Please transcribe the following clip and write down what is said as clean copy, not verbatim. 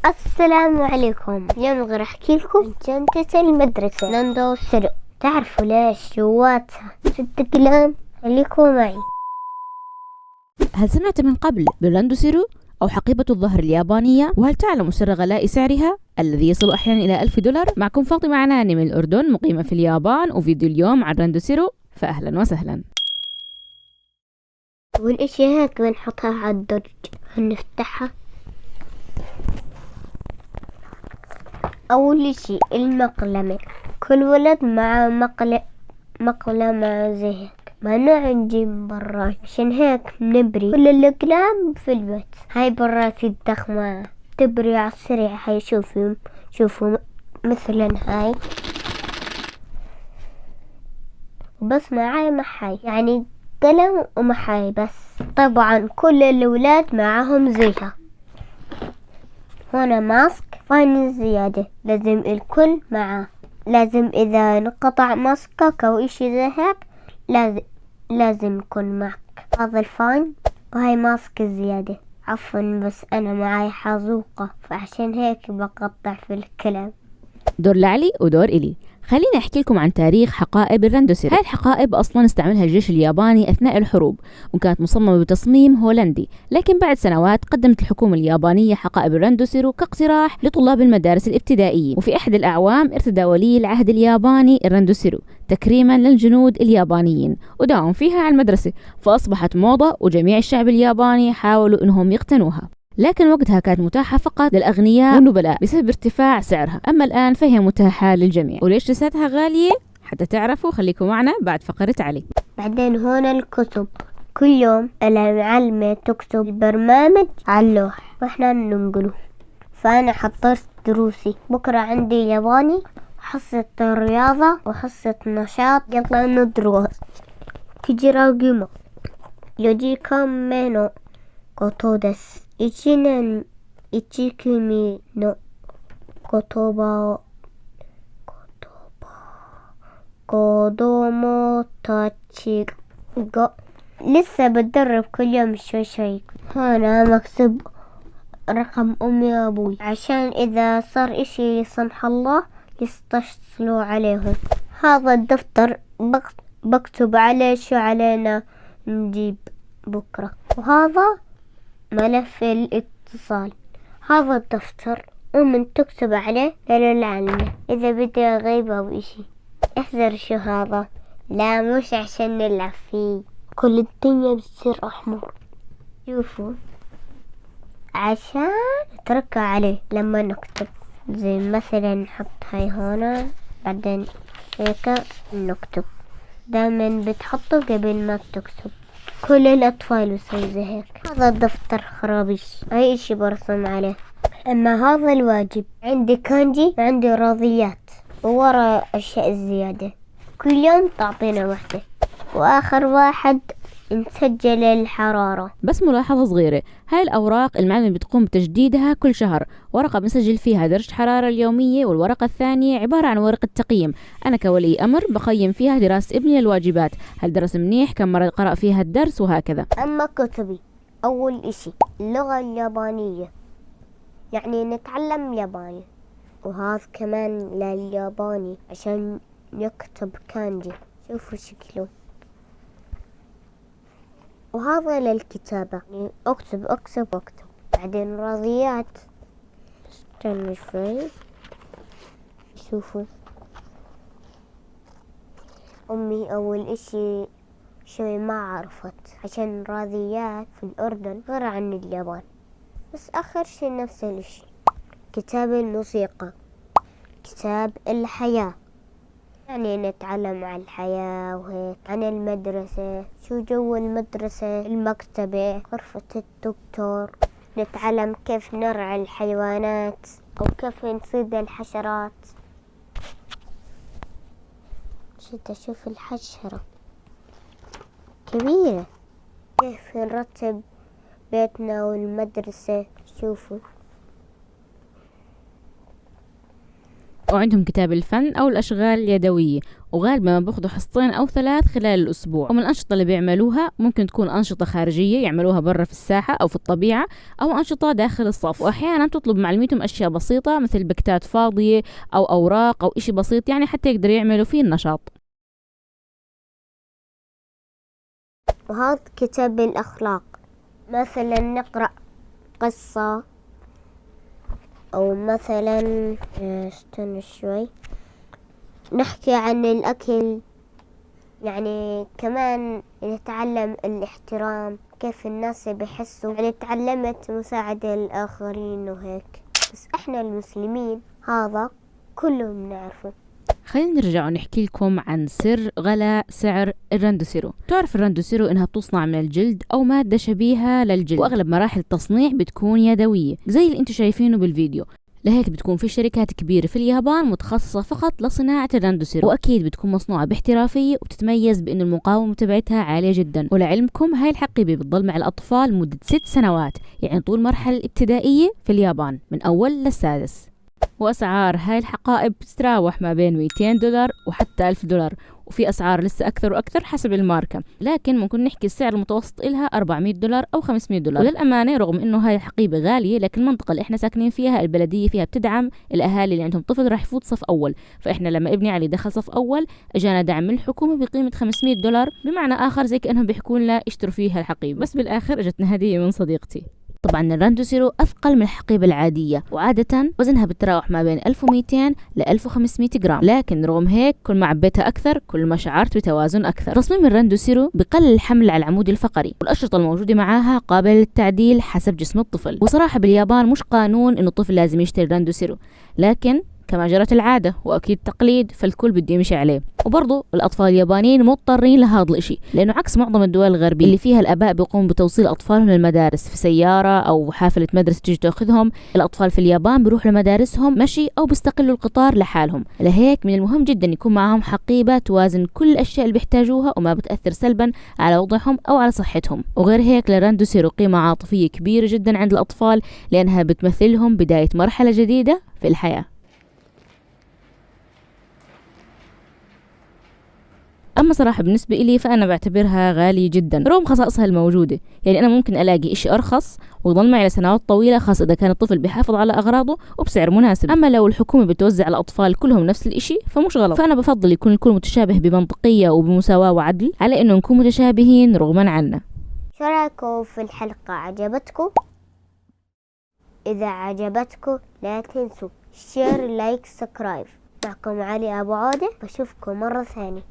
السلام عليكم. اليوم غير احكي لكم عن شنطة المدرسة راندو سيرو. تعرفوا ليش جواتها 6 أقلام؟ خليكم معي. هل سمعت من قبل براندو سيرو أو حقيبة الظهر اليابانية؟ وهل تعلم سر غلاء سعرها الذي يصل أحيانا إلى $1000؟ معكم فاطمة عناني من الأردن، مقيمة في اليابان، وفيديو اليوم عن راندو سيرو، فأهلا وسهلا. والاشي هيك بنحطها على الدرج، هنفتحها. أول شي المقلمة، كل ولد مع مقلمة زي هيك، ممنوع نجيب برات، عشان هيك نبري كل الأقلام في البيت. هاي برات الضخمة تبري على السريع. هاي شوفوا مثلا هاي، بس معاي محاي، يعني قلم ومحاي بس. طبعا كل الأولاد معاهم زيها. هنا ماسك فاني زيادة، لازم الكل معاه. لازم إذا انقطع ماسكك أو إشي زي هيك لازم يكون معك هذا الفان. وهاي ماسك زيادة، عفوا بس أنا معاي حازوقة، فعشان هيك بقطع في الكلام. دور لعلي ودور إلي. خليني أحكي لكم عن تاريخ حقائب الراندو سيرو. هاي الحقائب أصلا استعملها الجيش الياباني أثناء الحروب، وكانت مصممة بتصميم هولندي، لكن بعد سنوات قدمت الحكومة اليابانية حقائب الراندو سيرو كاقتراح لطلاب المدارس الابتدائيين. وفي أحد الأعوام ارتدى ولي العهد الياباني الراندو سيرو تكريما للجنود اليابانيين، وداوم فيها على المدرسة، فأصبحت موضة وجميع الشعب الياباني حاولوا إنهم يقتنوها. لكن وقتها كانت متاحة فقط للأغنياء والنبلاء بسبب ارتفاع سعرها، أما الآن فهي متاحة للجميع. وليش لساتها غالية؟ حتى تعرفوا خليكم معنا بعد فقرة علي. بعدين هون الكتب، كل يوم المعلمة تكتب البرنامج على اللوح واحنا ننقله. فأنا حضرت دروسي، بكرة عندي ياباني، حصة رياضة وحصة نشاط. يلا ندرس. كجراجيما يوجي كامينو كوتو دس إيشينن إيشيكيمي نو كوتوبا كودومو تاتشي غا. لسه بتدرب كل يوم شوي. هنا مكتوب رقم أمي وأبوي، عشان إذا صار إشي سمح الله يستشلوا عليهم. هذا الدفتر بكتب عليه شو علينا نجيب بكرة. وهذا ملف الاتصال. هذا الدفتر تكتب عليه للعلمة إذا بدي أغيب أو إشي. احذر شو هذا، لا مش عشان نلعب فيه، كل الدنيا بتصير أحمر. شوفوا، عشان نتركها عليه لما نكتب. زي مثلا نحط هاي هنا، بعدين هيك نكتب. دائما بتحطه قبل ما بتكتب. كل الأطفال يسوي زي هيك. هذا الدفتر خرابيش، أي إشي برسم عليه. أما هذا الواجب، عندي كانجي وعندي رياضيات وورا أشياء زيادة. كل يوم تعطينا واحدة، وآخر واحد نسجل الحرارة. بس ملاحظة صغيرة، هاي الأوراق المعلمة بتقوم بتجديدها كل شهر. ورقة بنسجل فيها درجة حرارة اليومية، والورقة الثانية عبارة عن ورقة تقييم. أنا كولي أمر بقيم فيها دراسة ابني للواجبات، هل درس منيح، كم مرة قرأ فيها الدرس، وهكذا. أما كتبي، أول إشي اللغة اليابانية، يعني نتعلم ياباني، وهذا كمان للياباني عشان يكتب كانجي. شوفوا شكله. وهذا للكتابة، يعني أكتب. بعدين رياضيات، استنى شوي. شوفوا، أمي أول إشي شوي ما عرفت، عشان رياضيات في الأردن غير عن اليابان. بس آخر شي نفس الإشي. كتاب الموسيقى، كتاب الحياة، يعني نتعلم عن الحياة وهيك، عن المدرسة، شو جو المدرسة، المكتبة، غرفة الدكتور. نتعلم كيف نرعى الحيوانات أو كيف نصيد الحشرات. شوف الحشرة كبيرة. كيف نرتب بيتنا والمدرسة. شوفوا. وعندهم كتاب الفن أو الأشغال اليدوية، وغالبا ما بياخدوا حصتين أو 3 خلال الأسبوع. ومن الأنشطة اللي بيعملوها ممكن تكون أنشطة خارجية يعملوها برا في الساحة أو في الطبيعة، أو أنشطة داخل الصف. وأحيانا تطلب معلميتهم أشياء بسيطة مثل بكتات فاضية أو أوراق أو إشي بسيط، يعني حتى يقدروا يعملوا فيه النشاط. وهذا كتاب الأخلاق، مثلا نقرأ قصة، أو مثلا استنى شوي نحكي عن الأكل، يعني كمان نتعلم الاحترام، كيف الناس بيحسوا، يعني تعلمت مساعدة الآخرين وهيك. بس احنا المسلمين هذا كلهم نعرفه. خلينا نرجع ونحكي لكم عن سر غلاء سعر الراندوسيرو. تعرف الراندوسيرو إنها بتصنع من الجلد أو مادة شبيهة للجلد، وأغلب مراحل التصنيع بتكون يدوية زي اللي انتم شايفينه بالفيديو. لهيك بتكون في شركات كبيرة في اليابان متخصصة فقط لصناعة الراندوسيرو، وأكيد بتكون مصنوعة باحترافية وبتتميز بأن المقاومة تبعتها عالية جدا. ولعلمكم هاي الحقيبة بتضل مع الأطفال مدة 6 سنوات، يعني طول مرحلة الابتدائية في اليابان من أول للسادس. وأسعار هاي الحقائب بتتراوح ما بين $200 وحتى $1000، وفي أسعار لسه أكثر وأكثر حسب الماركة، لكن ممكن نحكي السعر المتوسط إلها $400 أو $500. وللأمانة رغم إنه هاي الحقيبة غالية، لكن المنطقة اللي إحنا ساكنين فيها البلدية فيها بتدعم الأهالي اللي عندهم طفل راح يفوت صف أول. فإحنا لما ابني علي دخل صف أول أجانا دعم من الحكومة بقيمة $500، بمعنى آخر زي كأنهم بيحكوا لنا اشتروا فيها الحقيبة. بس بالآخر أجتنا هدية من صديقتي. طبعا الراندوسيرو أثقل من الحقيبة العادية، وعادة وزنها بتراوح ما بين 1200 ل 1500 جرام، لكن رغم هيك كل ما عبيتها أكثر كل ما شعرت بتوازن أكثر. تصميم الراندوسيرو بقلل الحمل على العمود الفقري، والأشرطة الموجودة معاها قابلة للتعديل حسب جسم الطفل. وصراحة باليابان مش قانون إنه الطفل لازم يشتري راندوسيرو، لكن كما جرت العادة وأكيد تقليد فالكل بده يمشي عليه. وبرضه الأطفال اليابانيين مضطرين لهذا الإشي، لأنه عكس معظم الدول الغربية اللي فيها الآباء بيقوموا بتوصيل أطفالهم للمدارس في سيارة أو حافلة مدرسة تيجي تاخذهم، الأطفال في اليابان بيروحوا لمدارسهم مشي أو بيستقلوا القطار لحالهم. لهيك من المهم جدا يكون معهم حقيبة توازن كل الأشياء اللي بيحتاجوها وما بتأثر سلبا على وضعهم أو على صحتهم. وغير هيك لراندوسيرو قيمة عاطفية كبيرة جدا عند الأطفال، لأنها بتمثلهم بداية مرحلة جديدة في الحياة. أما صراحة بالنسبة إلي فأنا بعتبرها غالية جدا رغم خصائصها الموجودة. يعني أنا ممكن ألاقي إشي أرخص ويضل معي لسنوات طويلة، خاصة إذا كان الطفل بيحافظ على أغراضه وبسعر مناسب. أما لو الحكومة بتوزع على الأطفال كلهم نفس الإشي فمش غلط. فأنا بفضل يكون الكل متشابه بمنطقية وبمساواة وعدل، على إنه نكون متشابهين رغما عنا. شو رأيكم في الحلقة؟ عجبتكم؟ إذا عجبتكم لا تنسوا شير لايك سبسكرايب. معكم علي أبو عودة، بشوفكم مرة ثانية.